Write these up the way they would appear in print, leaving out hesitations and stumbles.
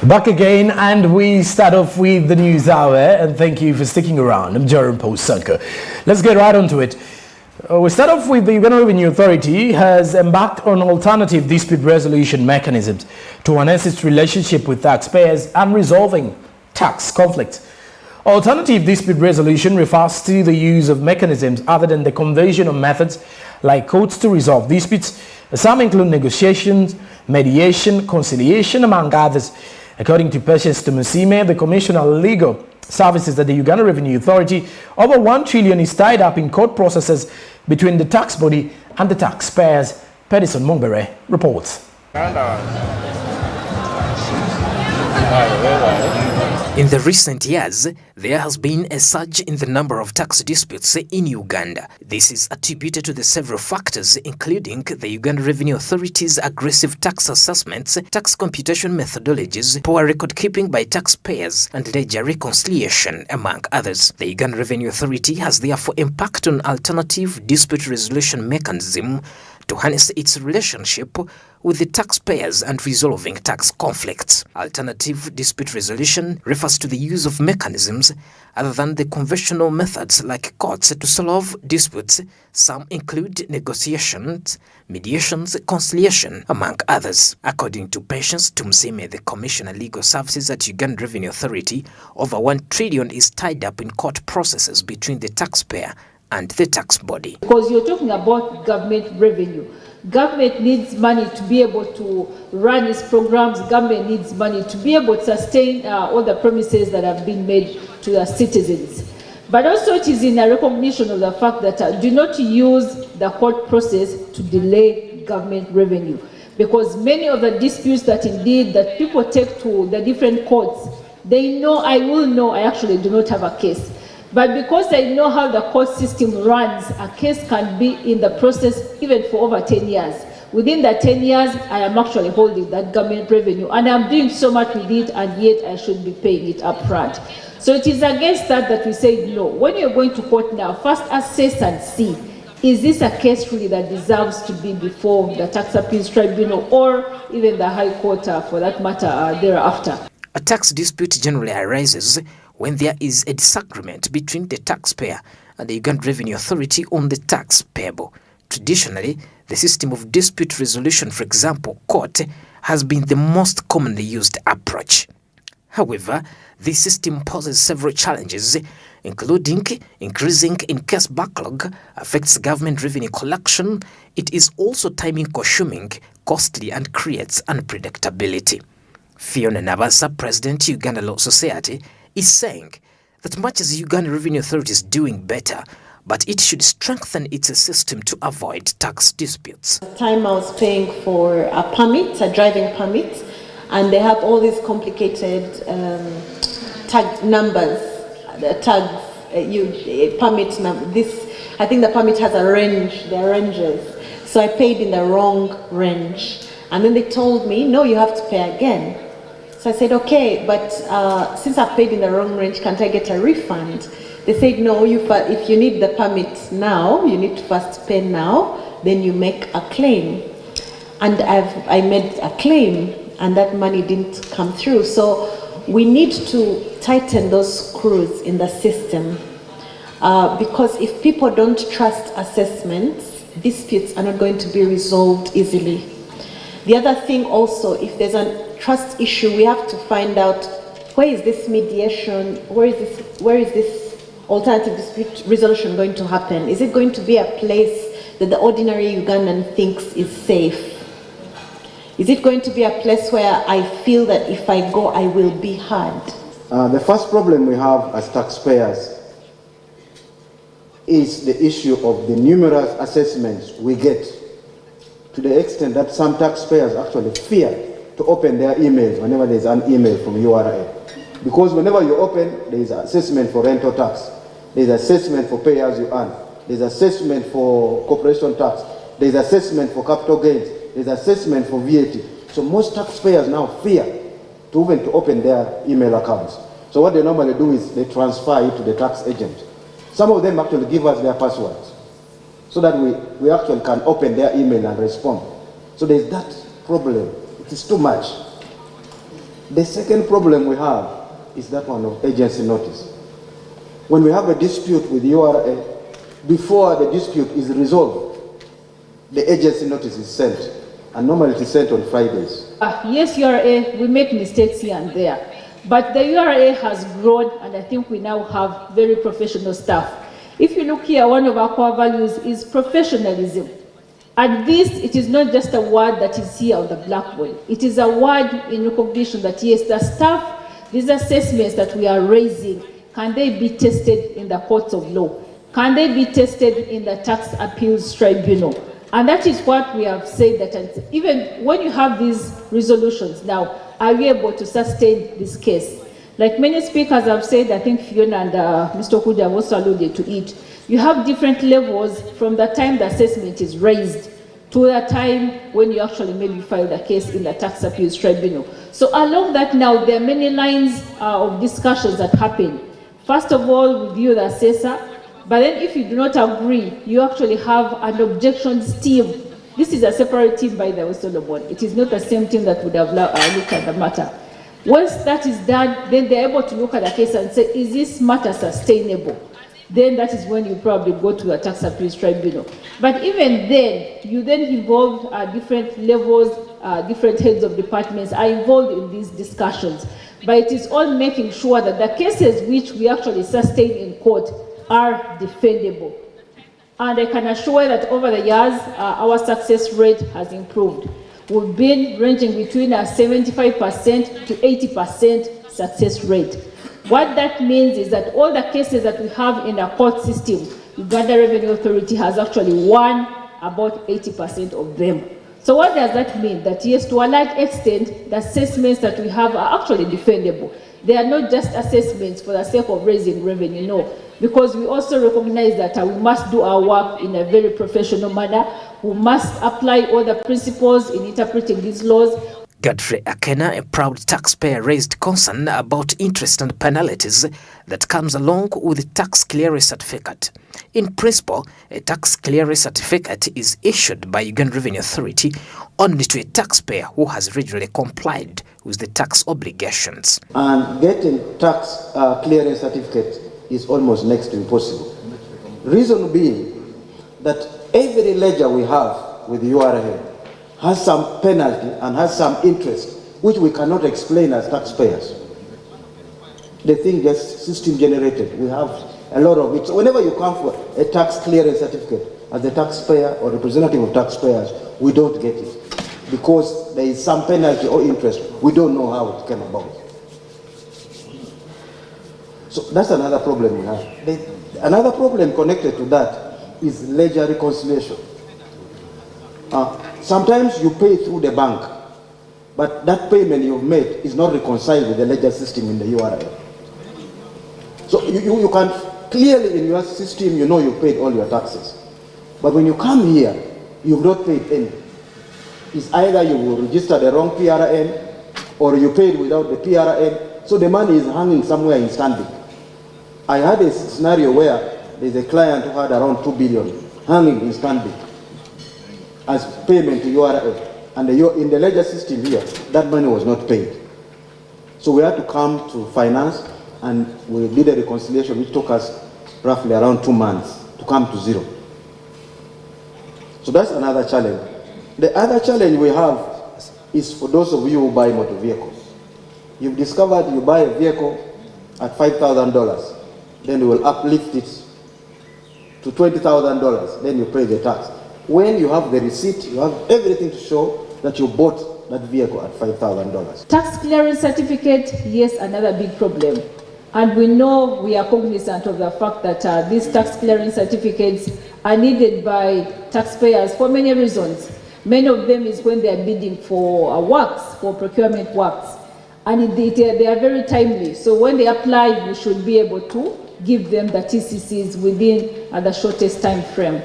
Back again, and we start off with the news hour, and thank you for sticking around. I'm Jerome Posanko. Let's get right onto it. We start off with the Uganda Revenue Authority has embarked on alternative dispute resolution mechanisms to enhance its relationship with taxpayers and resolving tax conflicts. Alternative dispute resolution refers to the use of mechanisms other than the conventional methods like courts to resolve disputes. Some include negotiations, mediation, conciliation, among others. According to Patience Tumusime, the Commissioner of Legal Services at the Uganda Revenue Authority, over 1 trillion is tied up in court processes between the tax body and the taxpayers. Pedison Mumbere reports. In the recent years, there has been a surge in the number of tax disputes in Uganda. This is attributed to the several factors, including the Uganda Revenue Authority's aggressive tax assessments, tax computation methodologies, poor record keeping by taxpayers, and ledger reconciliation, among others. The Uganda Revenue Authority has therefore embarked on alternative dispute resolution mechanism to harness its relationship with the taxpayers and resolving tax conflicts. Alternative dispute resolution refers to the use of mechanisms other than the conventional methods like courts to solve disputes. Some include negotiations, mediations, conciliation, among others. According to Patience Tumusime, the Commissioner of Legal Services at Uganda Revenue Authority, over 1 trillion is tied up in court processes between the taxpayer and the tax body. Because you're talking about government revenue. Government needs money to be able to run its programs. Government needs money to be able to sustain all the promises that have been made to the citizens. But also it is in a recognition of the fact that do not use the court process to delay government revenue. Because many of the disputes that indeed that people take to the different courts, they know, I actually do not have a case. But because I know how the court system runs, a case can be in the process even for over 10 years. Within the 10 years, I am actually holding that government revenue, and I'm doing so much with it, and yet I should be paying it up front. So it is against that we say, no, when you're going to court now, first assess and see, is this a case really that deserves to be before the tax appeals tribunal or even the high court for that matter thereafter. A tax dispute generally arises when there is a disagreement between the taxpayer and the Uganda Revenue Authority on the tax payable. Traditionally, the system of dispute resolution, for example, court, has been the most commonly used approach. However, this system poses several challenges, including increasing in-case backlog, affects government revenue collection. It is also time-consuming, costly, and creates unpredictability. Fiona Nabasa, President, Uganda Law Society, is saying that much as Uganda Revenue Authority is doing better, but it should strengthen its system to avoid tax disputes. Time I was paying for a permit, a driving permit, and they have all these complicated tag numbers, the tags, permit number. I think the permit has a range, there are ranges. So I paid in the wrong range. And then they told me, no, you have to pay again. So I said, okay, but since I've paid in the wrong range, can't I get a refund? They said, no, if you need the permit now, you need to first pay now, then you make a claim. And I made a claim, and that money didn't come through. So we need to tighten those screws in the system. Because if people don't trust assessments, disputes are not going to be resolved easily. The other thing also, if there's a trust issue, we have to find out where is this mediation, where is this alternative dispute resolution going to happen? Is it going to be a place that the ordinary Ugandan thinks is safe? Is it going to be a place where I feel that if I go, I will be heard? The first problem we have as taxpayers is the issue of the numerous assessments we get, to the extent that some taxpayers actually fear to open their emails whenever there's an email from URA. Because whenever you open, there is assessment for rental tax, there's assessment for pay as you earn, there's assessment for corporation tax, there's assessment for capital gains, there's assessment for VAT. So most taxpayers now fear to even to open their email accounts. So what they normally do is they transfer it to the tax agent. Some of them actually give us their passwords so that we actually can open their email and respond. So there's that problem. It is too much. The second problem we have is that one of agency notice. When we have a dispute with URA, before the dispute is resolved, the agency notice is sent, and normally it is sent on Fridays. Yes, URA, we make mistakes here and there, but the URA has grown, and I think we now have very professional staff. If you look here, one of our core values is professionalism. And this, it is not just a word that is here on the blackboard. It is a word in recognition that, yes, the staff, these assessments that we are raising, can they be tested in the courts of law? Can they be tested in the tax appeals tribunal? And that is what we have said, that even when you have these resolutions now, are you able to sustain this case? Like many speakers have said, I think Fiona and Mr. Kuja have also alluded to it, you have different levels from the time the assessment is raised to the time when you actually maybe file the case in the tax appeals tribunal. So along that now, there are many lines of discussions that happen. First of all, with you, the assessor, but then if you do not agree, you actually have an objections team. This is a separate team, by the way, Solomon. It is not the same team that would have looked at the matter. Once that is done, then they're able to look at the case and say, is this matter sustainable? Then that is when you probably go to a tax appeals tribunal. But even then, you then involve different levels, different heads of departments are involved in these discussions. But it is all making sure that the cases which we actually sustain in court are defendable. And I can assure that over the years, our success rate has improved. We've been ranging between a 75% to 80% success rate. What that means is that all the cases that we have in our court system, Uganda Revenue Authority has actually won about 80% of them. So what does that mean? That yes, to a large extent, the assessments that we have are actually defendable. They are not just assessments for the sake of raising revenue, no. Because we also recognize that we must do our work in a very professional manner. We must apply all the principles in interpreting these laws. Godfrey Akena, a proud taxpayer, raised concern about interest and penalties that comes along with the tax clearance certificate. In principle, a tax clearance certificate is issued by Uganda Revenue Authority only to a taxpayer who has regularly complied with the tax obligations. And getting tax clearance certificate is almost next to impossible. Reason being that every ledger we have with the URA has some penalty and has some interest which we cannot explain as taxpayers. The thing gets system generated. We have a lot of it. So whenever you come for a tax clearance certificate as a taxpayer or representative of taxpayers, we don't get it because there is some penalty or interest. We don't know how it came about. So that's another problem we have. Another problem connected to that is ledger reconciliation. Sometimes you pay through the bank, but that payment you've made is not reconciled with the ledger system in the URA. So you can clearly in your system, you know you paid all your taxes. But when you come here, you've not paid any. It's either you will register the wrong PRN or you paid without the PRN. So the money is hanging somewhere in standing. I had a scenario where there's a client who had around 2 billion hanging in standing as payment to URA, and in the ledger system here, that money was not paid. So we had to come to finance, and we did a reconciliation which took us roughly around 2 months to come to zero. So that's another challenge. The other challenge we have is for those of you who buy motor vehicles. You've discovered you buy a vehicle at $5,000, then you will uplift it to $20,000, then you pay the tax. When you have the receipt, you have everything to show that you bought that vehicle at $5,000. Tax clearance certificate, yes, another big problem. And we know, we are cognizant of the fact that these tax clearance certificates are needed by taxpayers for many reasons. Many of them is when they are bidding for works, for procurement works. And they are very timely. So when they apply, we should be able to give them the TCCs within the shortest time frame.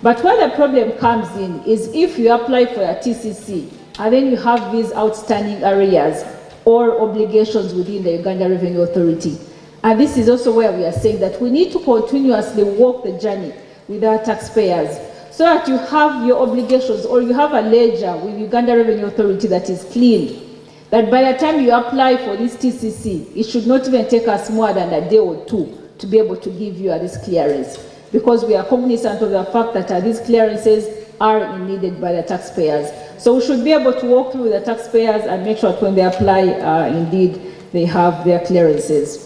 But where the problem comes in is if you apply for a TCC and then you have these outstanding areas or obligations within the Uganda Revenue Authority. And this is also where we are saying that we need to continuously walk the journey with our taxpayers so that you have your obligations or you have a ledger with Uganda Revenue Authority that is clean. that by the time you apply for this TCC, it should not even take us more than a day or two to be able to give you this clearance, because we are cognizant of the fact that these clearances are needed by the taxpayers. So we should be able to walk through the taxpayers and make sure that when they apply, indeed, they have their clearances.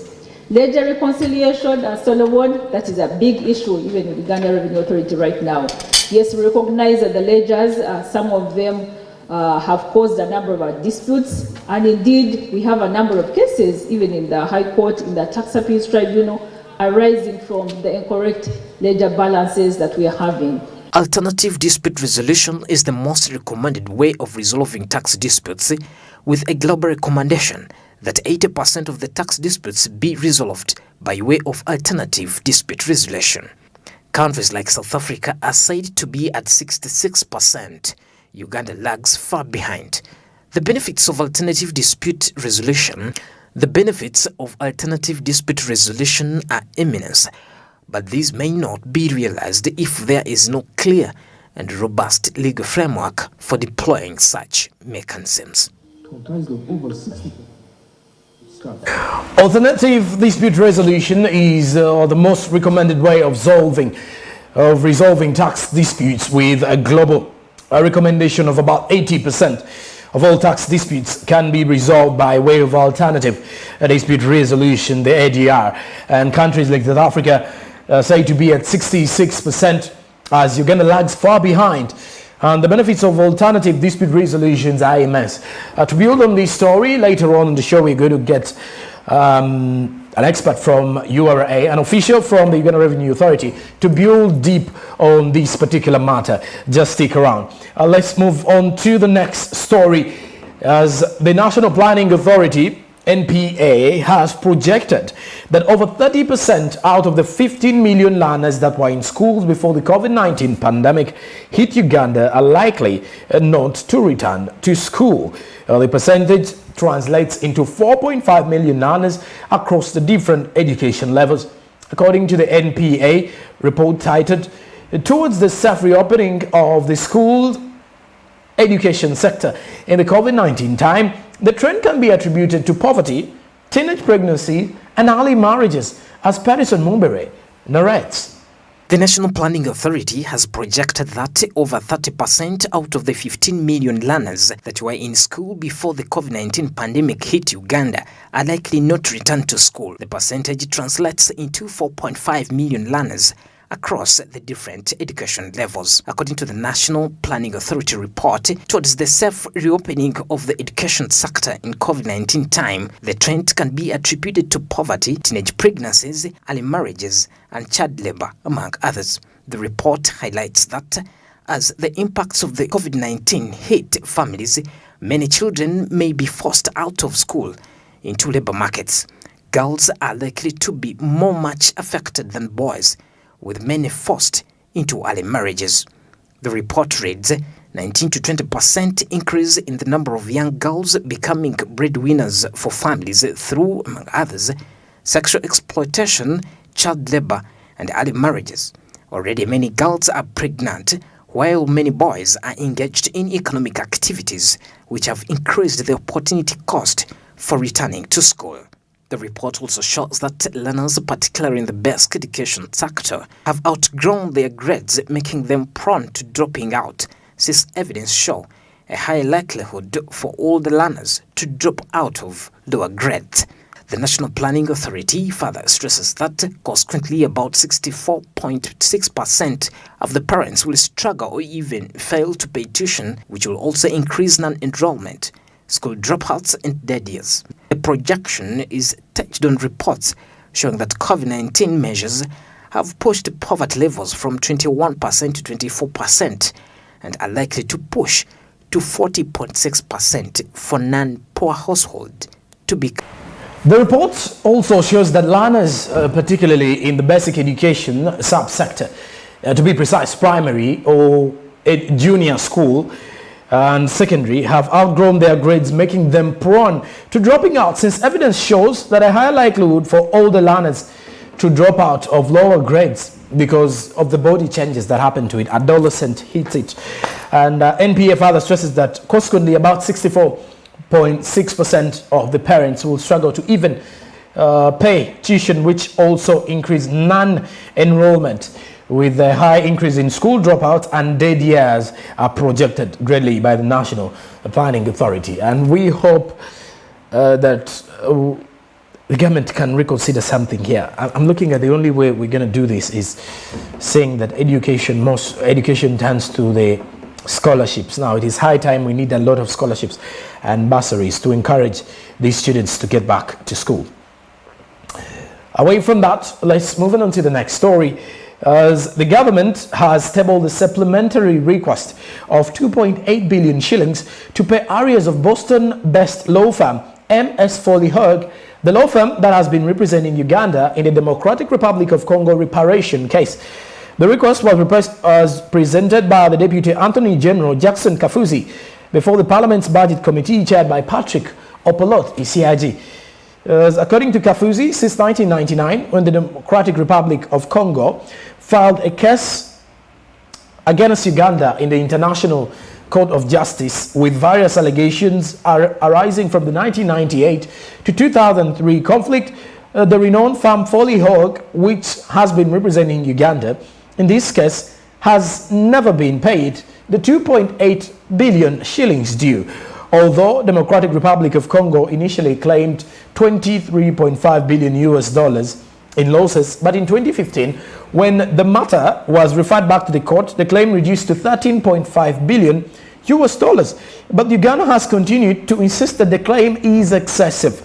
Ledger reconciliation, Solomon, that is a big issue even with the Uganda Revenue Authority right now. Yes, we recognize that the ledgers, some of them have caused a number of disputes, and indeed we have a number of cases, even in the High Court, in the Tax Appeals Tribunal, arising from the incorrect ledger balances that we are having. Alternative dispute resolution is the most recommended way of resolving tax disputes, with a global recommendation that 80% of the tax disputes be resolved by way of alternative dispute resolution. Countries like South Africa are said to be at 66%. Uganda lags far behind. The benefits of alternative dispute resolution are immense, but these may not be realized if there is no clear and robust legal framework for deploying such mechanisms. Alternative dispute resolution is the most recommended way of resolving tax disputes, with a global recommendation of about 80% of all tax disputes can be resolved by way of alternative dispute resolution, the ADR, and countries like South Africa say to be at 66%, as Uganda lags far behind. And the benefits of alternative dispute resolutions are immense. To build on this story, later on in the show, we're going to get an expert from URA, an official from the Uganda Revenue Authority, to build deep on this particular matter. Just stick around. Let's move on to the next story, as the National Planning Authority, NPA, has projected that over 30% out of the 15 million learners that were in schools before the COVID-19 pandemic hit Uganda are likely not to return to school. The percentage translates into 4.5 million learners across the different education levels, according to the NPA report titled "Towards the Safe Reopening of the School Education Sector in the COVID-19 Time." The trend can be attributed to poverty, teenage pregnancy, and early marriages, as Patterson Mumbere narrates. The National Planning Authority has projected that over 30% out of the 15 million learners that were in school before the COVID-19 pandemic hit Uganda are likely not to return to school. The percentage translates into 4.5 million learners across the different education levels. According to the National Planning Authority report, towards the safe reopening of the education sector in COVID-19 time, the trend can be attributed to poverty, teenage pregnancies, early marriages, and child labor, among others. The report highlights that as the impacts of the COVID-19 hit families, many children may be forced out of school into labor markets. Girls are likely to be much affected than boys, with many forced into early marriages. The report reads, 19 to 20% increase in the number of young girls becoming breadwinners for families through, among others, sexual exploitation, child labor, and early marriages. Already many girls are pregnant, while many boys are engaged in economic activities, which have increased the opportunity cost for returning to school. The report also shows that learners, particularly in the basic education sector, have outgrown their grades, making them prone to dropping out, since evidence show a high likelihood for all the learners to drop out of lower grades. The National Planning Authority further stresses that consequently about 64.6% of the parents will struggle or even fail to pay tuition, which will also increase non-enrollment, school dropouts, and dead years. The projection is touched on reports showing that COVID-19 measures have pushed poverty levels from 21% to 24% and are likely to push to 40.6% for non-poor households to be. The report also shows that learners, particularly in the basic education subsector, to be precise, primary or junior school and secondary, have outgrown their grades, making them prone to dropping out, since evidence shows that a higher likelihood for older learners to drop out of lower grades because of the body changes that happen to it. Adolescent hits it. And NPA further stresses that consequently about 64 0.6% of the parents will struggle to even pay tuition, which also increased non-enrollment, with a high increase in school dropouts and dead years are projected greatly by the National Planning Authority. And we hope that the government can reconsider something here. I'm looking at the only way we're going to do this is saying that most education turns to the scholarships. Now it is high time we need a lot of scholarships and bursaries to encourage these students to get back to school. Away from that, let's move on to the next story. As the government has tabled a supplementary request of 2.8 billion shillings to pay arrears of Boston-based law firm MS Foley Hoag, the law firm that has been representing Uganda in the Democratic Republic of Congo reparation case. The request was presented by the Deputy Attorney General Jackson Kafuzi before the Parliament's Budget Committee chaired by Patrick Opolot, ECIG. According to Kafuzi, since 1999, when the Democratic Republic of Congo filed a case against Uganda in the International Court of Justice with various allegations arising from the 1998 to 2003 conflict, the renowned firm Foley Hoag, which has been representing Uganda in this case, has never been paid the 2.8 billion shillings due, although Democratic Republic of Congo initially claimed 23.5 billion US dollars in losses, but in 2015, when the matter was referred back to the court, the claim reduced to 13.5 billion US dollars. But Uganda has continued to insist that the claim is excessive,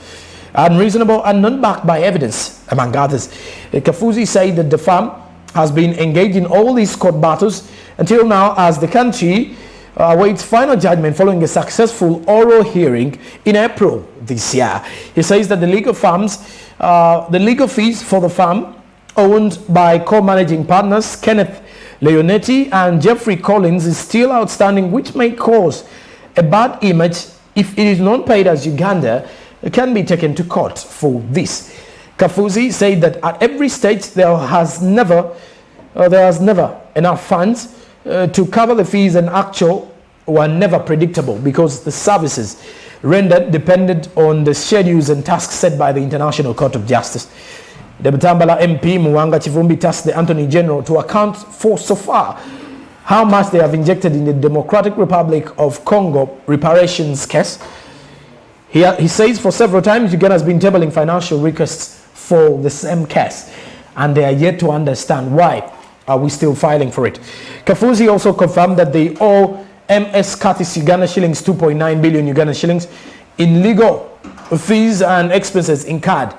unreasonable, and not backed by evidence, among others. Kafuzi said that the firm has been engaged in all these court battles until now, as the country awaits final judgment following a successful oral hearing in April this year. He says that the legal fees for the firm, owned by co-managing partners Kenneth Leonetti and Jeffrey Collins, is still outstanding, which may cause a bad image if it is not paid, as Uganda can be taken to court for this. Kafuzi said that at every stage there has never enough funds to cover the fees, and actual were never predictable because the services rendered depended on the schedules and tasks set by the International Court of Justice. The Butambala MP Muwanga Chivumbi tasked the Attorney General to account for so far how much they have injected in the Democratic Republic of Congo reparations case. He says for several times Uganda has been tabling financial requests for the same case, and they are yet to understand why are we still filing for it. Kafuzi also confirmed that they owe MS Curtis Uganda shillings 2.9 billion Uganda shillings in legal fees and expenses incurred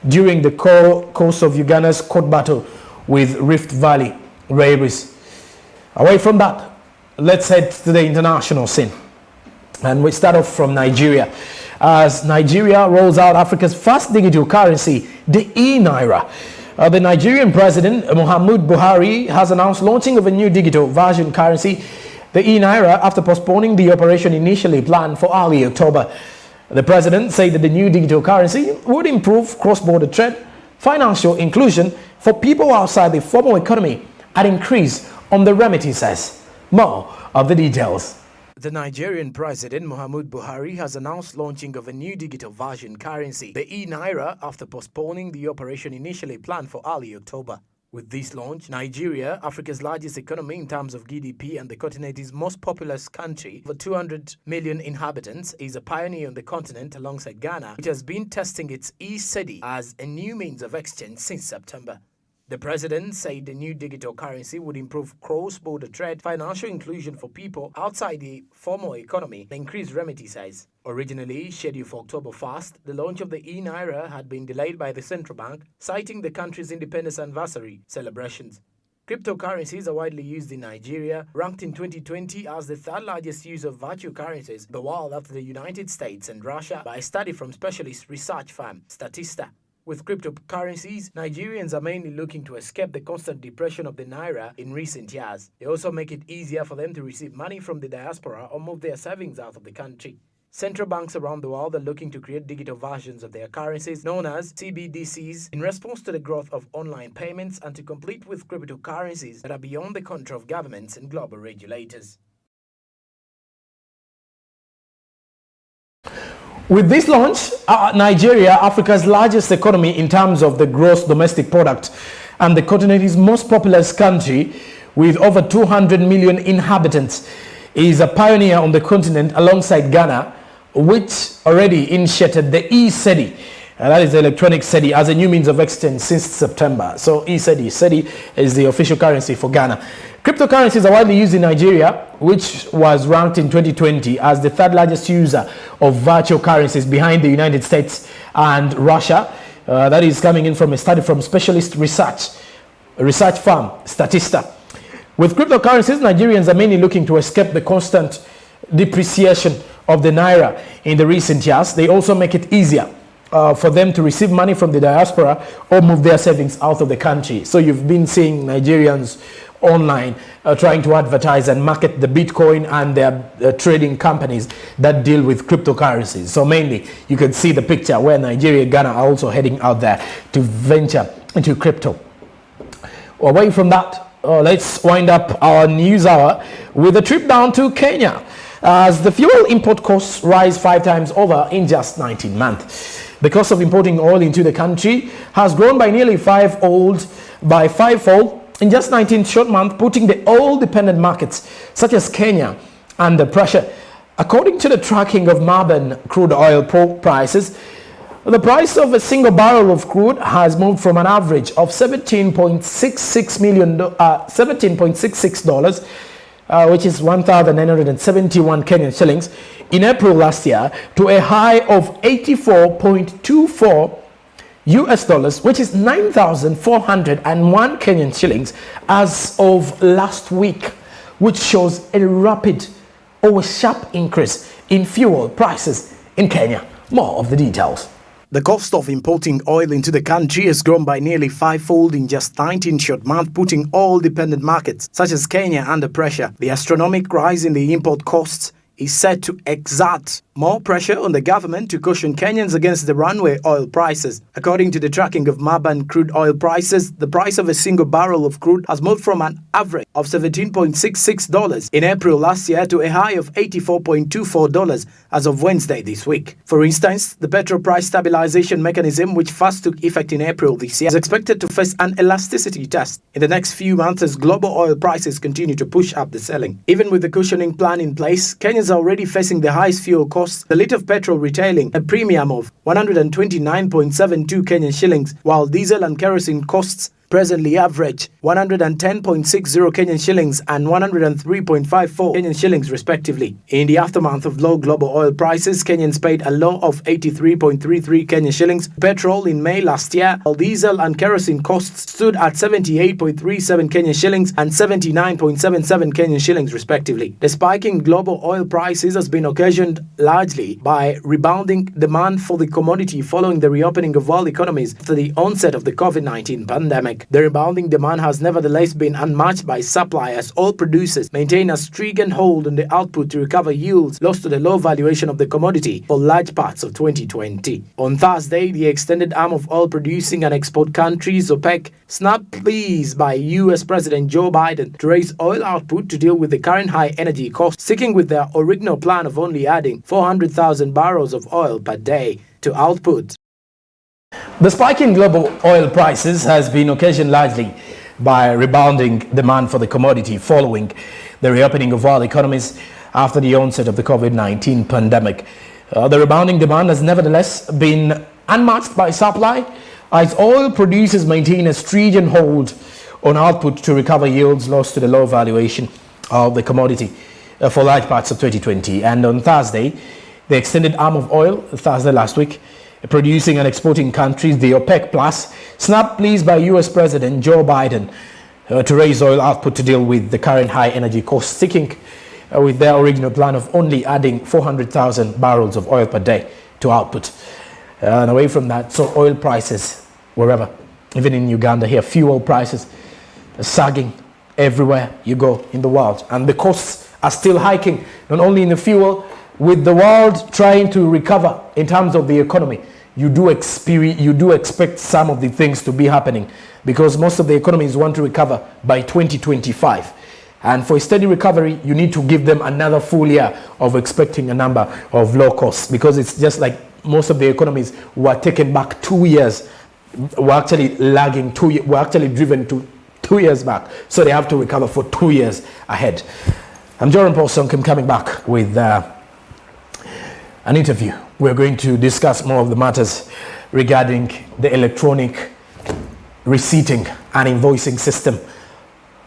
during the course of Uganda's court battle with Rift Valley railways. Away from that, let's head to the international scene, and we start off from Nigeria, as Nigeria rolls out Africa's first digital currency, the e-Naira. The Nigerian President Muhammadu Buhari has announced launching of a new digital version currency, the e-Naira, after postponing the operation initially planned for early October. The president said that the new digital currency would improve cross-border trade, financial inclusion for people outside the formal economy, and increase on the remittances. More of the details. The Nigerian President Muhammadu Buhari has announced launching of a new digital version currency, the e-Naira, after postponing the operation initially planned for early October. With this launch, Nigeria, Africa's largest economy in terms of GDP and the continent's most populous country, over 200 million inhabitants, is a pioneer on the continent alongside Ghana, which has been testing its e-Cedi as a new means of exchange since September. The president said the new digital currency would improve cross-border trade, financial inclusion for people outside the formal economy, and increase remittances. Originally scheduled for October 1st, the launch of the e-Naira had been delayed by the central bank, citing the country's independence anniversary celebrations. Cryptocurrencies are widely used in Nigeria, ranked in 2020 as the third largest user of virtual currencies in the world after the United States and Russia by a study from specialist research firm Statista. With cryptocurrencies, Nigerians are mainly looking to escape the constant depression of the Naira in recent years. They also make it easier for them to receive money from the diaspora or move their savings out of the country. Central banks around the world are looking to create digital versions of their currencies, known as CBDCs, in response to the growth of online payments and to compete with cryptocurrencies that are beyond the control of governments and global regulators. With this launch, Nigeria, Africa's largest economy in terms of the gross domestic product and the continent's most populous country with over 200 million inhabitants, is a pioneer on the continent alongside Ghana, which already initiated the e-Cedi. That is the electronic cedi as a new means of exchange since September. So e-Cedi, Cedi is the official currency for Ghana. Cryptocurrencies are widely used in Nigeria, which was ranked in 2020 as the third largest user of virtual currencies behind the United States and Russia. That is coming in from a study from specialist research firm Statista. With cryptocurrencies, Nigerians are mainly looking to escape the constant depreciation of the naira in the recent years. They also make it easier for them to receive money from the diaspora or move their savings out of the country. So you've been seeing Nigerians online trying to advertise and market the Bitcoin and their trading companies that deal with cryptocurrencies. So mainly you can see the picture where Nigeria and Ghana are also heading out there to venture into crypto. Away from that, let's wind up our news hour with a trip down to Kenya as the fuel import costs rise 5 times over in just 19 months. The cost of importing oil into the country has grown by nearly fivefold in just 19 short months, putting the oil-dependent markets such as Kenya under pressure. According to the tracking of Marban crude oil prices, the price of a single barrel of crude has moved from an average of $17.66, which is 1,971 Kenyan shillings in April last year, to a high of $84.24 US, which is 9,401 Kenyan shillings as of last week, which shows a rapid or a sharp increase in fuel prices in Kenya. More of the details. The cost of importing oil into the country has grown by nearly fivefold in just 19 short months, putting oil-dependent markets such as Kenya under pressure. The astronomical rise in the import costs is said to exert more pressure on the government to caution Kenyans against the runaway oil prices. According to the tracking of Marban crude oil prices, the price of a single barrel of crude has moved from an average of $17.66 in April last year to a high of $84.24 as of Wednesday this week. For instance, the petrol price stabilization mechanism, which first took effect in April this year, is expected to face an elasticity test in the next few months as global oil prices continue to push up the selling. Even with the cushioning plan in place, Kenyans are already facing the highest fuel costs, the litre of petrol retailing a premium of 129.72 Kenyan shillings, while diesel and kerosene costs presently average 110.60 Kenyan shillings and 103.54 Kenyan shillings respectively. In the aftermath of low global oil prices, Kenyans paid a low of 83.33 Kenyan shillings per petrol in May last year, while diesel and kerosene costs stood at 78.37 Kenyan shillings and 79.77 Kenyan shillings respectively. The spike in global oil prices has been occasioned largely by rebounding demand for the commodity following the reopening of world economies after the onset of the COVID-19 pandemic. The rebounding demand has nevertheless been unmatched by supply as oil producers maintain a stringent hold on the output to recover yields lost to the low valuation of the commodity for large parts of 2020. On Thursday, the extended arm of oil producing and export countries, OPEC, snapped pleas by US President Joe Biden to raise oil output to deal with the current high energy costs, sticking with their original plan of only adding 400,000 barrels of oil per day to output. The spike in global oil prices has been occasioned largely by rebounding demand for the commodity following the reopening of world economies after the onset of the COVID-19 pandemic. The rebounding demand has nevertheless been unmatched by supply as oil producers maintain a stringent hold on output to recover yields lost to the low valuation of the commodity for large parts of 2020. And on Thursday, the extended arm of oil, Thursday last week, producing and exporting countries, the OPEC Plus, snapped pleas by US President Joe Biden to raise oil output to deal with the current high energy costs, sticking with their original plan of only adding 400,000 barrels of oil per day to output. And away from that, so oil prices wherever, even in Uganda here, fuel prices are sagging everywhere you go in the world. And the costs are still hiking, not only in the fuel. With the world trying to recover in terms of the economy, you do expect some of the things to be happening because most of the economies want to recover by 2025. And for a steady recovery, you need to give them another full year of expecting a number of low costs, because it's just like most of the economies were taken back 2 years. We're actually lagging we're actually driven to 2 years back. So they have to recover for 2 years ahead. I'm Joram Paul Sonko. I'm coming back with an interview. We're going to discuss more of the matters regarding the electronic receipting and invoicing system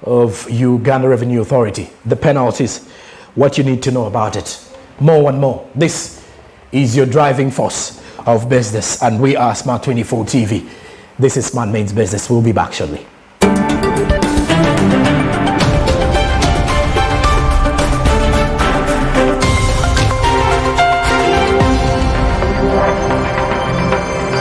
of Uganda Revenue Authority, the penalties, what you need to know about it, more and more. This is your driving force of business, and we are Smart 24 TV. This is Smart Mains Business. We'll be back shortly.